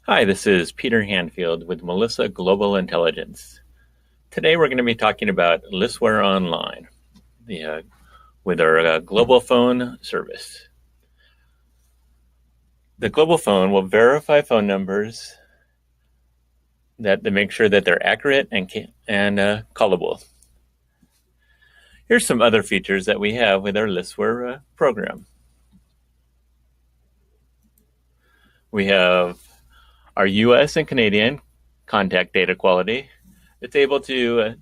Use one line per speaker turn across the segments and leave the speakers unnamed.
Hi, this is Peter Hanfield with Melissa Global Intelligence. Today we're going to be talking about Listware Online with our global phone service. The global phone will verify phone numbers that make sure that they're accurate and callable. Here's some other features that we have with our Listware program. We have our US and Canadian contact data quality. It's able to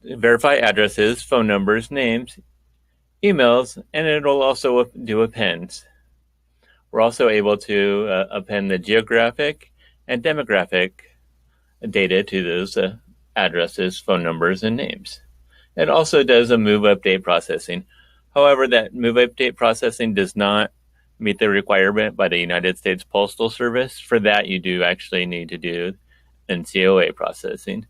verify addresses, phone numbers, names, emails, and it'll also do appends. We're also able to append the geographic and demographic data to those addresses, phone numbers, and names. It also does a move update processing. However, that move update processing does not meet the requirement by the United States Postal Service. For that, you do actually need to do NCOA processing,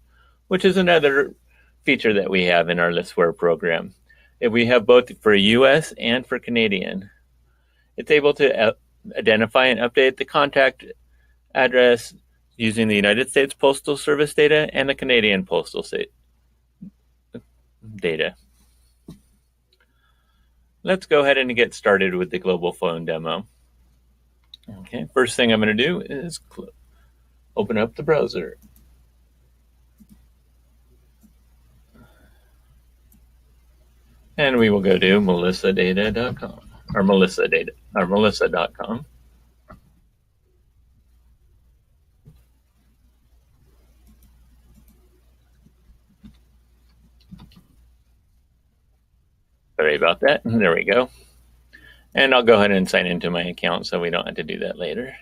which is another feature that we have in our Listware program. If we have both for US and for Canadian, it's able to identify and update the contact address using the United States Postal Service data and the Canadian Postal data. Let's go ahead and get started with the global phone demo. Okay, first thing I'm going to do is open up the browser. And we will go to melissadata.com or melissa.com. Sorry about that. There we go. And I'll go ahead and sign into my account so we don't have to do that later.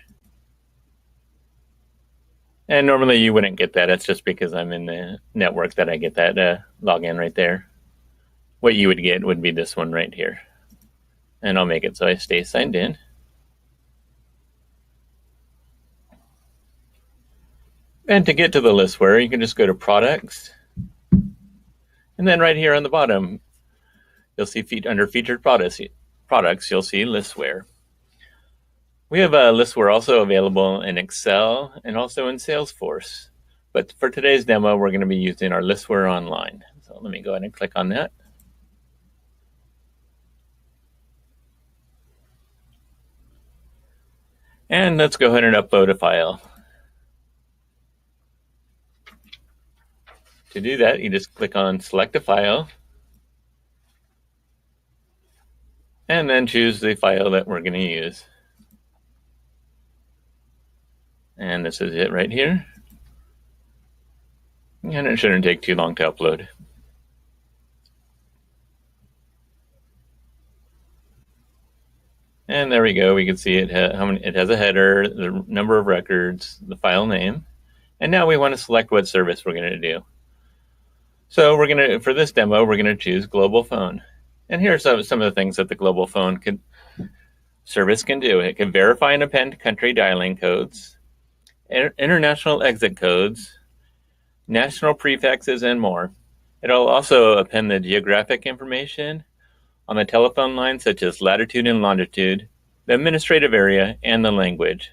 And normally you wouldn't get that. It's just because I'm in the network that I get that login right there. What you would get would be this one right here. And I'll make it so I stay signed in. And to get to the Listware, you can just go to Products. And then right here on the bottom, you'll see under Featured Products, you'll see Listware. We have a Listware also available in Excel and also in Salesforce. But for today's demo, we're going to be using our Listware Online. So let me go ahead and click on that. And let's go ahead and upload a file. To do that, you just click on Select a File, and then choose the file that we're going to use. And this is it right here. And it shouldn't take too long to upload. And there we go. We can see it has a header, the number of records, the file name. And now we want to select what service we're going to do. So for this demo, we're going to choose Global Phone. And here are some of the things that the Global Phone service can do. It can verify and append country dialing codes, international exit codes, national prefixes, and more. It'll also append the geographic information on the telephone line, such as latitude and longitude, the administrative area, and the language.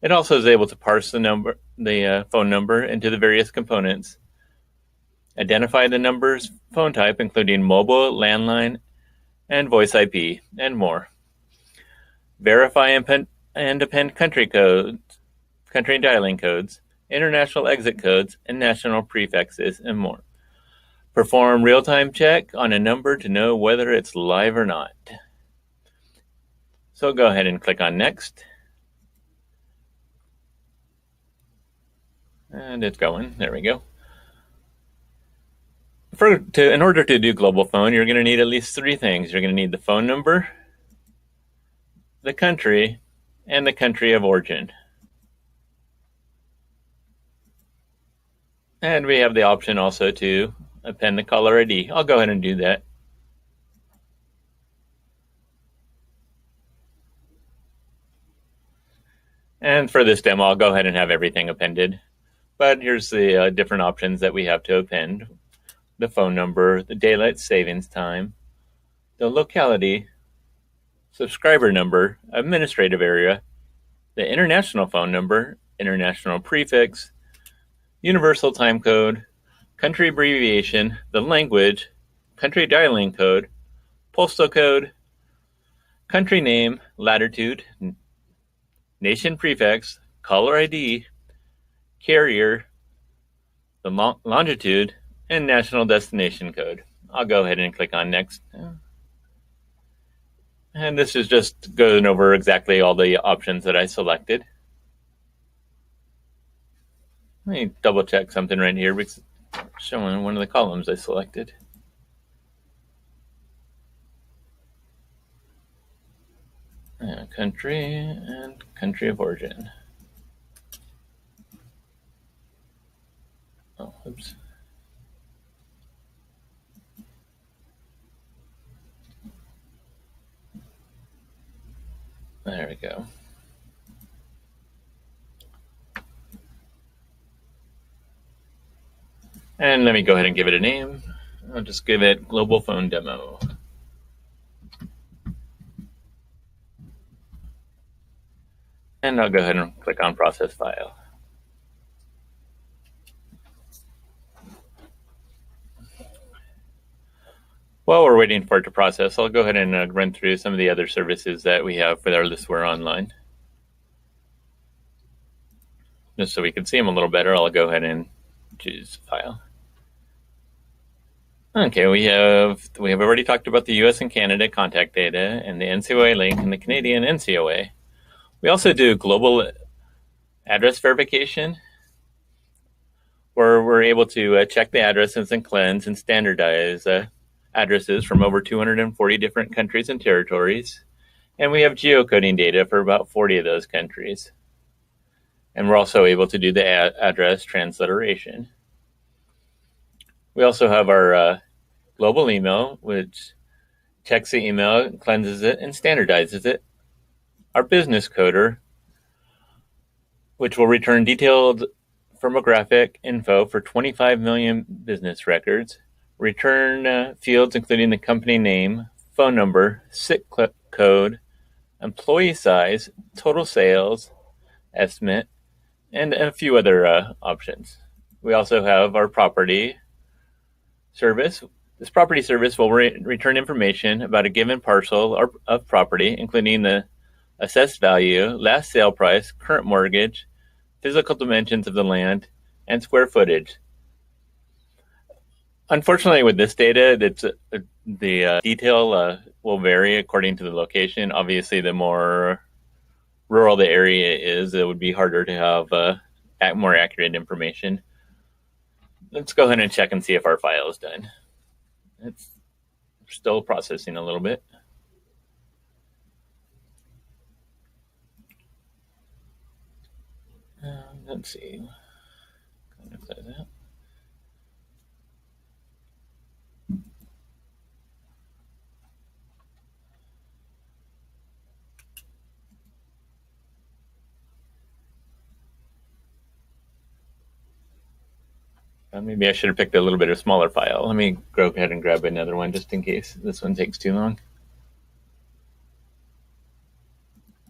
It also is able to parse the phone number into the various components, identify the number's phone type, including mobile, landline, and voice IP, and more. Verify and append country dialing codes, international exit codes, and national prefixes, and more. Perform real-time check on a number to know whether it's live or not. So go ahead and click on Next. And it's going. There we go. In order to do Global Phone, you're going to need at least three things. You're going to need the phone number, the country, and the country of origin. And we have the option also to append the caller ID. I'll go ahead and do that. And for this demo, I'll go ahead and have everything appended. But here's the different options that we have to append. The phone number, the daylight savings time, the locality, subscriber number, administrative area, the international phone number, international prefix, universal time code, country abbreviation, the language, country dialing code, postal code, country name, latitude, nation prefix, caller ID, carrier, the longitude, and national destination code. I'll go ahead and click on next. And this is just going over exactly all the options that I selected. Let me double check something right here because it's showing one of the columns I selected. Country and country of origin. Oh, oops. There we go. And let me go ahead and give it a name. I'll just give it Global Phone Demo. And I'll go ahead and click on Process File. While we're waiting for it to process, I'll go ahead and run through some of the other services that we have for our Listware Online. Just so we can see them a little better, I'll go ahead and choose File. Okay, we have already talked about the US and Canada contact data and the NCOA link and the Canadian NCOA. We also do global address verification, where we're able to check the addresses and cleanse and standardize addresses from over 240 different countries and territories. And we have geocoding data for about 40 of those countries. And we're also able to do the address transliteration. We also have our global email, which checks the email, cleanses it, and standardizes it. Our business coder, which will return detailed firmographic info for 25 million business records. Return fields including the company name, phone number, SIC code, employee size, total sales, estimate, and a few other options. We also have our property service. This property service will return information about a given parcel of property, including the assessed value, last sale price, current mortgage, physical dimensions of the land, and square footage. Unfortunately, with this data, the detail will vary according to the location. Obviously, the more rural the area is, it would be harder to have more accurate information. Let's go ahead and check and see if our file is done. It's still processing a little bit. Let's see. I'm going to close that. Maybe I should have picked a little bit of smaller file. Let me go ahead and grab another one just in case this one takes too long.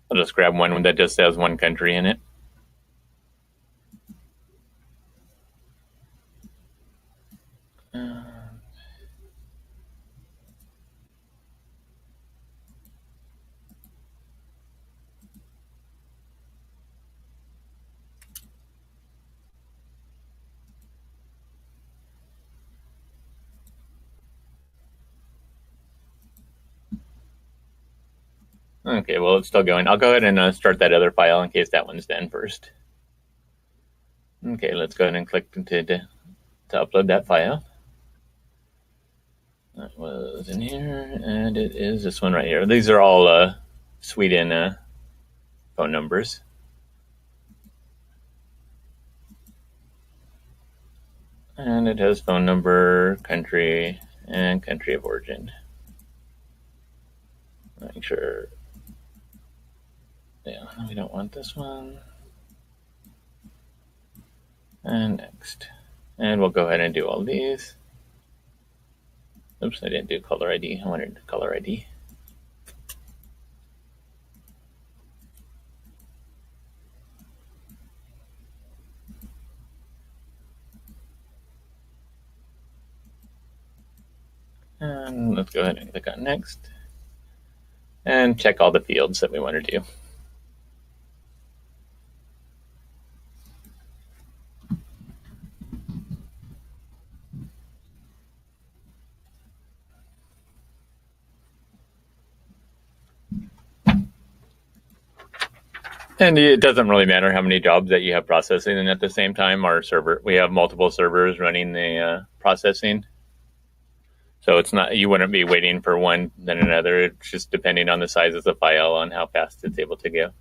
I'll just grab one that just has one country in it. Okay, well, it's still going. I'll go ahead and start that other file in case that one's done first. Okay, let's go ahead and click to upload that file. That was in here, and it is this one right here. These are all Sweden phone numbers. And it has phone number, country, and country of origin. Make sure. Yeah, we don't want this one. And next. And we'll go ahead and do all these. Oops, I didn't do caller ID. I wanted caller ID. And let's go ahead and click on next and check all the fields that we want to do. And it doesn't really matter how many jobs that you have processing at the same time. Our server, we have multiple servers running the processing. So it's not, you wouldn't be waiting for one then another. It's just depending on the size of the file on how fast it's able to go.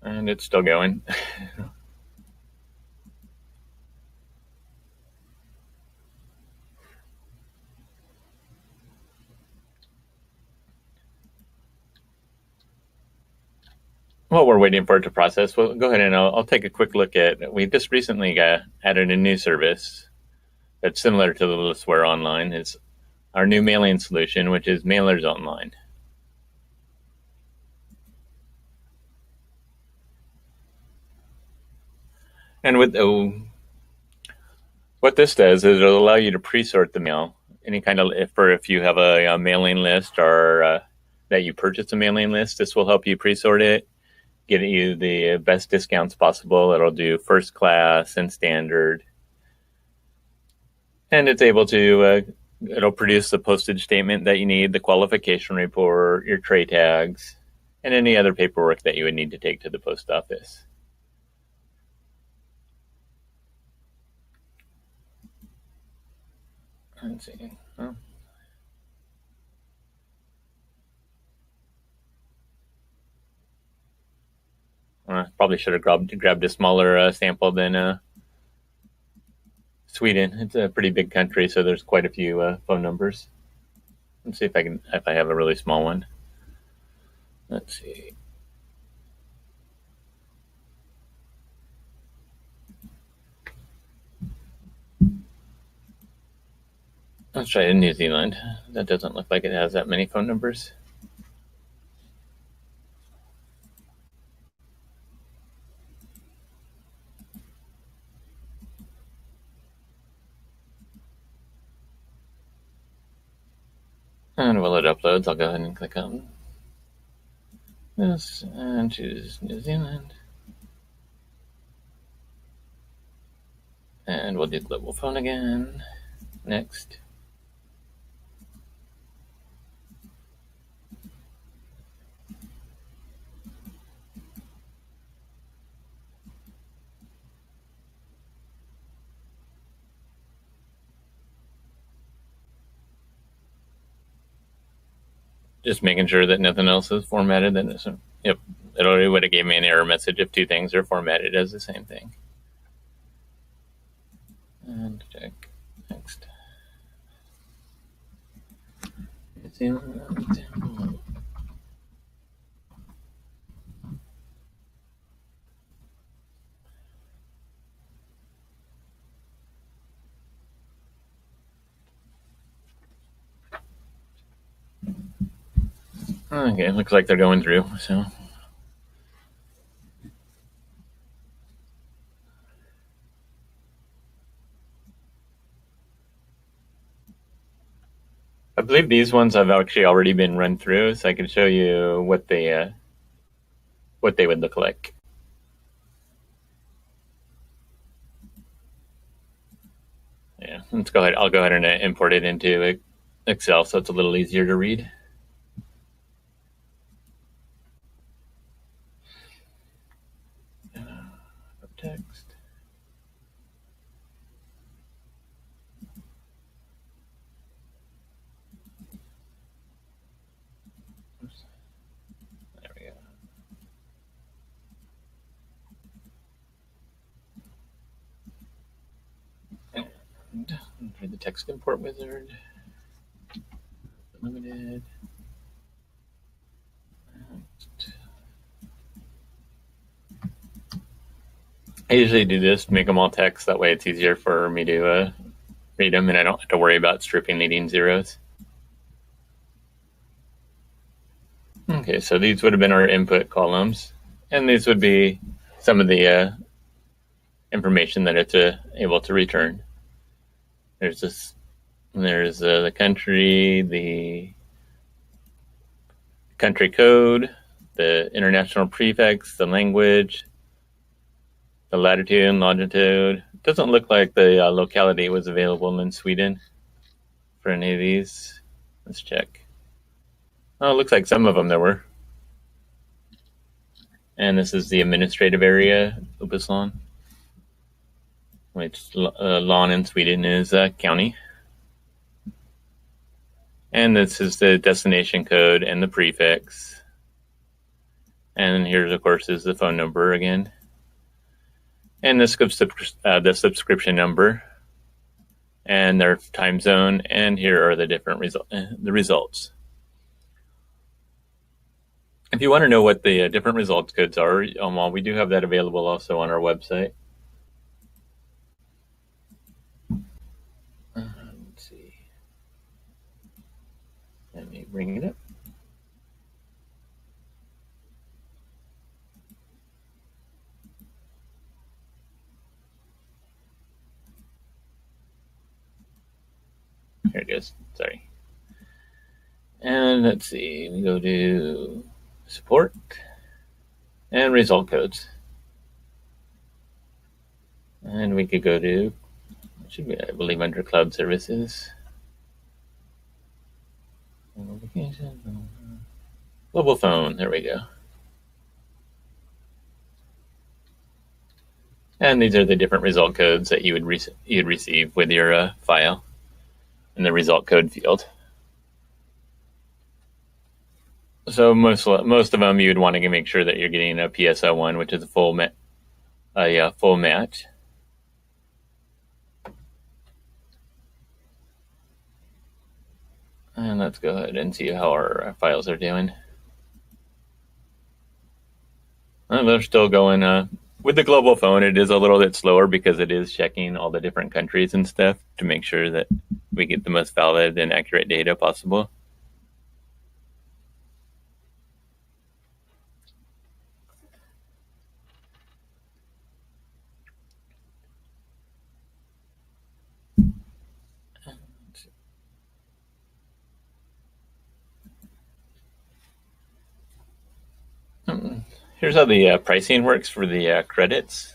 And it's still going. While we're waiting for it to process, we'll go ahead and I'll take a quick look at, we just recently added a new service that's similar to the Listware Online. It's our new mailing solution, which is Mailers Online. And with what this does is it'll allow you to pre-sort the mail. Any kind of, if you have a mailing list or that you purchase a mailing list, this will help you pre-sort it, get you the best discounts possible. It'll do first class and standard. And it's able to, it'll produce the postage statement that you need, the qualification report, your tray tags, and any other paperwork that you would need to take to the post office. Let's see. Probably should have grabbed a smaller sample than Sweden. It's a pretty big country, so there's quite a few phone numbers. Let's see if I have a really small one. Let's see. Let's try New Zealand. That doesn't look like it has that many phone numbers. And while it uploads, I'll go ahead and click on this and choose New Zealand. And we'll do global phone again. Next. Just making sure that nothing else is formatted. Then yep, it already would have gave me an error message if two things are formatted as the same thing. And check next. Okay, looks like they're going through. So I believe these ones have actually already been run through, so I can show you what they would look like. Yeah, let's go ahead. I'll go ahead and import it into Excel so it's a little easier to read. Text. Oops. There we go. And for the text import wizard, limited. I usually do this to make them all text. That way it's easier for me to read them, and I don't have to worry about stripping leading zeros. Okay, so these would have been our input columns, and these would be some of the information that it's able to return. There's the country, the country code, the international prefix, the language, the latitude and longitude. It doesn't look like the locality was available in Sweden for any of these. Let's check. Oh, it looks like some of them there were. And this is the administrative area, Uppsala, which Län in Sweden is a county. And this is the destination code and the prefix. And here's, of course, is the phone number again. And the subscription number and their time zone. And here are the different results. If you want to know what the different results codes are, well, we do have that available also on our website. Let's see. Let me bring it up. Here it goes. Sorry. And let's see. We go to support and result codes. And we could go to, it should be, I believe, under cloud services. Global phone. There we go. And these are the different result codes that you would receive with your file in the result code field. So most of them you would want to make sure that you're getting a PSO1, which is a full match. And let's go ahead and see how our files are doing. And they're still going. With the global phone, it is a little bit slower because it is checking all the different countries and stuff to make sure that we get the most valid and accurate data possible. Here's how the pricing works for the credits.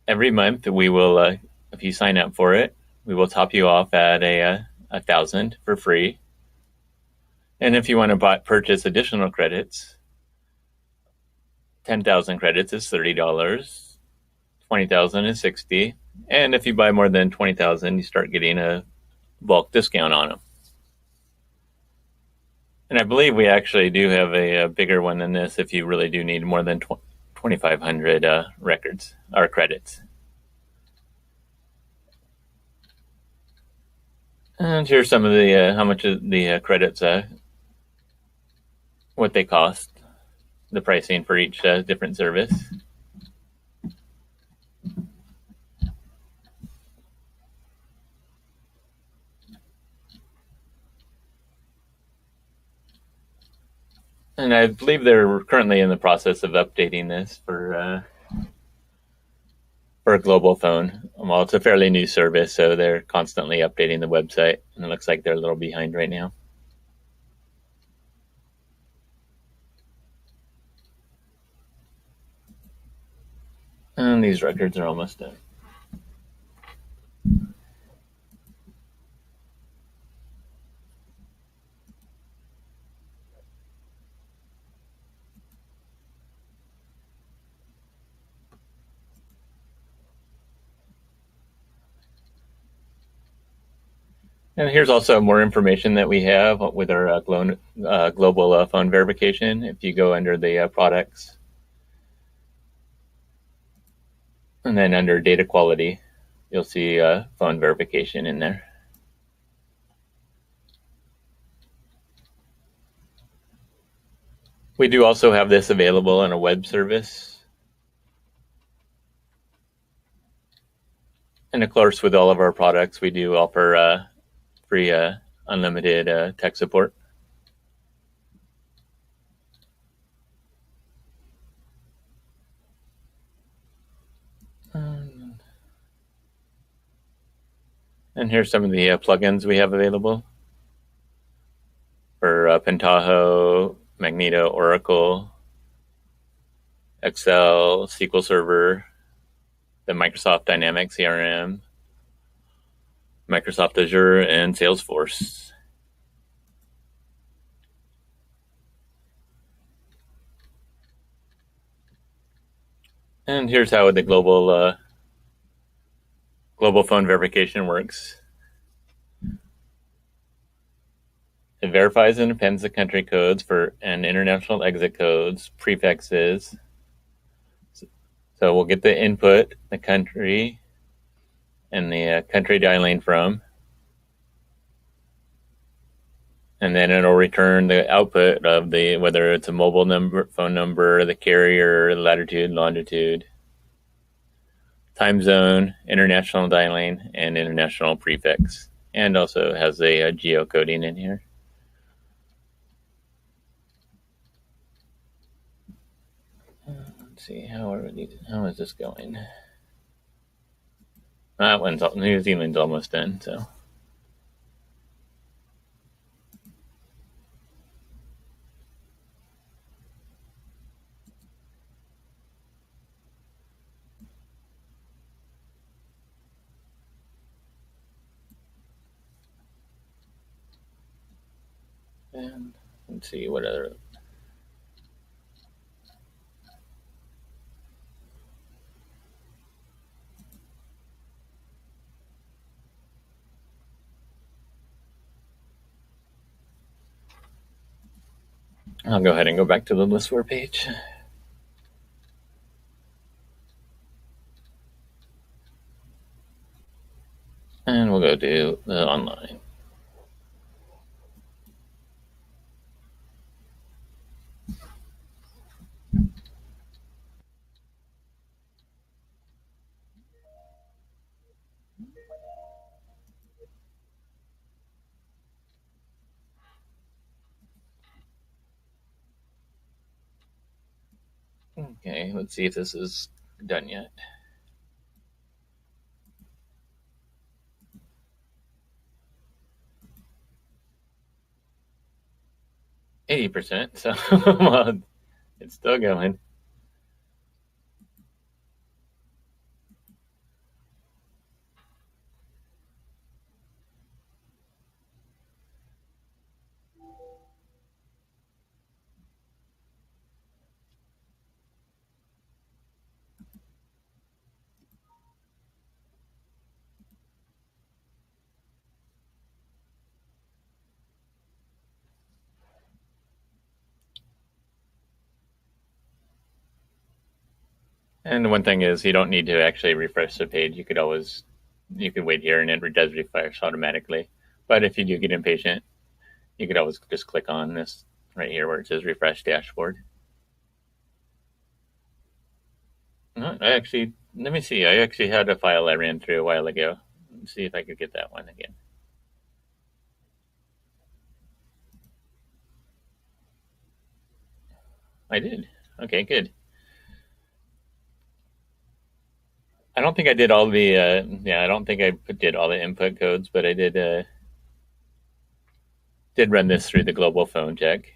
Every month we will, if you sign up for it, we will top you off at 1,000 for free. And if you want to purchase additional credits, 10,000 credits is $30, 20,000 is $60, and if you buy more than 20,000, you start getting a bulk discount on them. And I believe we actually do have a bigger one than this if you really do need more than 2,500 records or credits. And here's some of the how much of the credits, what they cost, the pricing for each different service. And I believe they're currently in the process of updating this for a global phone. Well, it's a fairly new service, so they're constantly updating the website, and it looks like they're a little behind right now. And these records are almost done. And here's also more information that we have with our global phone verification. If you go under the products, and then under data quality, you'll see phone verification in there. We do also have this available on a web service. And of course, with all of our products, we do offer free unlimited tech support. And here's some of the plugins we have available for Pentaho, Magneto, Oracle, Excel, SQL Server, the Microsoft Dynamics CRM, Microsoft Azure, and Salesforce. And here's how the global phone verification works. It verifies and appends the country codes and international exit codes, prefixes. So we'll get the input, the country, and the country dialing from. And then it'll return the output of whether it's a mobile number, phone number, the carrier, latitude, longitude, time zone, international dialing, and international prefix. And also has a geocoding in here. Let's see, how is this going? That one's New Zealand's almost done, so. And let's see what other. I'll go ahead and go back to the listware page. And we'll go to the online. Okay, let's see if this is done yet. %, so well, it's still going. And one thing is, you don't need to actually refresh the page. You could wait here and it does refresh automatically. But if you do get impatient, you could always just click on this right here where it says refresh dashboard. No, let me see. I actually had a file I ran through a while ago. Let's see if I could get that one again. I did. Okay, good. I don't think I did all the, I don't think I did all the input codes, but I did run this through the global phone check.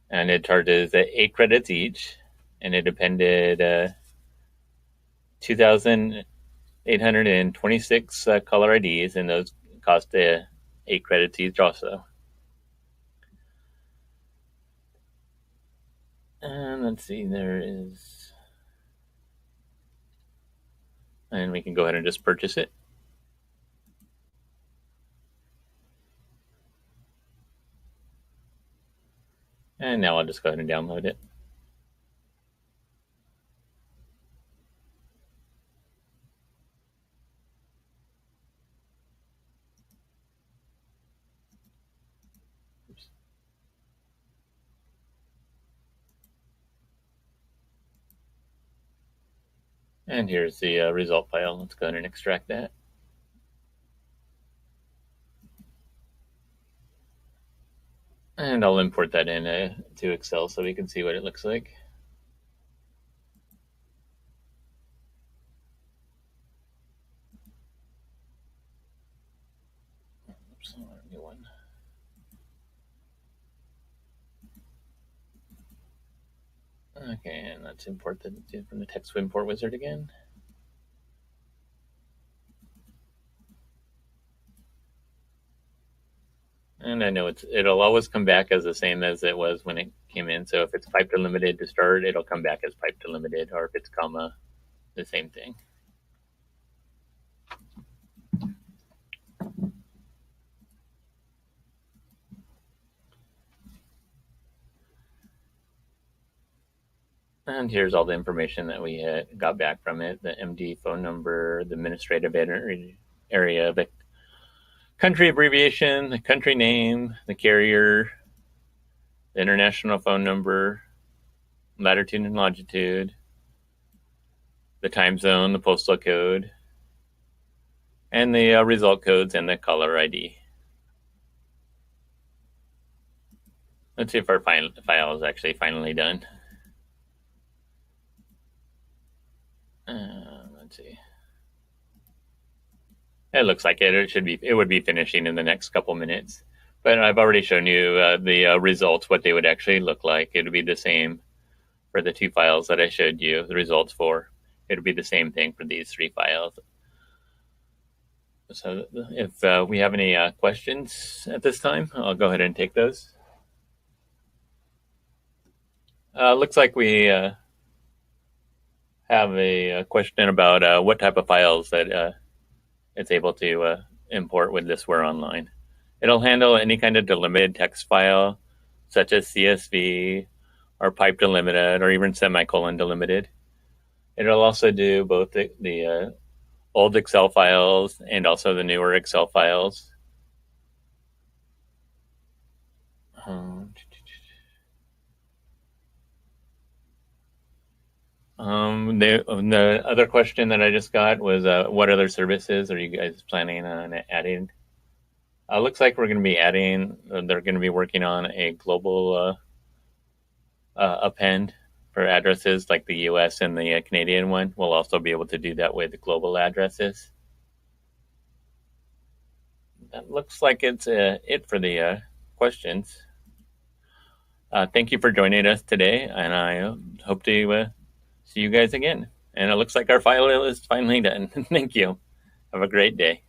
And it charges 8 credits each, and it appended 2,826 caller IDs, and those cost 8 credits each also. And let's see, and we can go ahead and just purchase it. And now I'll just go ahead and download it. Oops. And here's the result file. Let's go ahead and extract that. And I'll import that in to Excel so we can see what it looks like. Oops, new one. Okay, and let's import from the text import wizard again. And I know it'll always come back as the same as it was when it came in. So if it's pipe delimited to start, it'll come back as pipe delimited, or if it's comma, the same thing. And here's all the information that we got back from it: the MD phone number, the administrative area, the country abbreviation, the country name, the carrier, the international phone number, latitude and longitude, the time zone, the postal code, and the result codes and the caller ID. Let's see if our file is actually finally done. Let's see. It looks like it would be finishing in the next couple minutes. But I've already shown you the results, what they would actually look like. It would be the same for the two files that I showed you the results for. It would be the same thing for these three files. So if we have any questions at this time, I'll go ahead and take those. Looks like we have a question about what type of files that it's able to import with Thisware Online. It'll handle any kind of delimited text file, such as CSV or pipe delimited or even semicolon delimited. It'll also do both the old Excel files and also the newer Excel files. The other question that I just got was, what other services are you guys planning on adding? Looks like we're going to be adding, they're going to be working on a global append for addresses like the US and the Canadian one. We'll also be able to do that with the global addresses. That looks like it's it for the questions. Thank you for joining us today, and I hope to see you guys again. And it looks like our file is finally done. Thank you. Have a great day.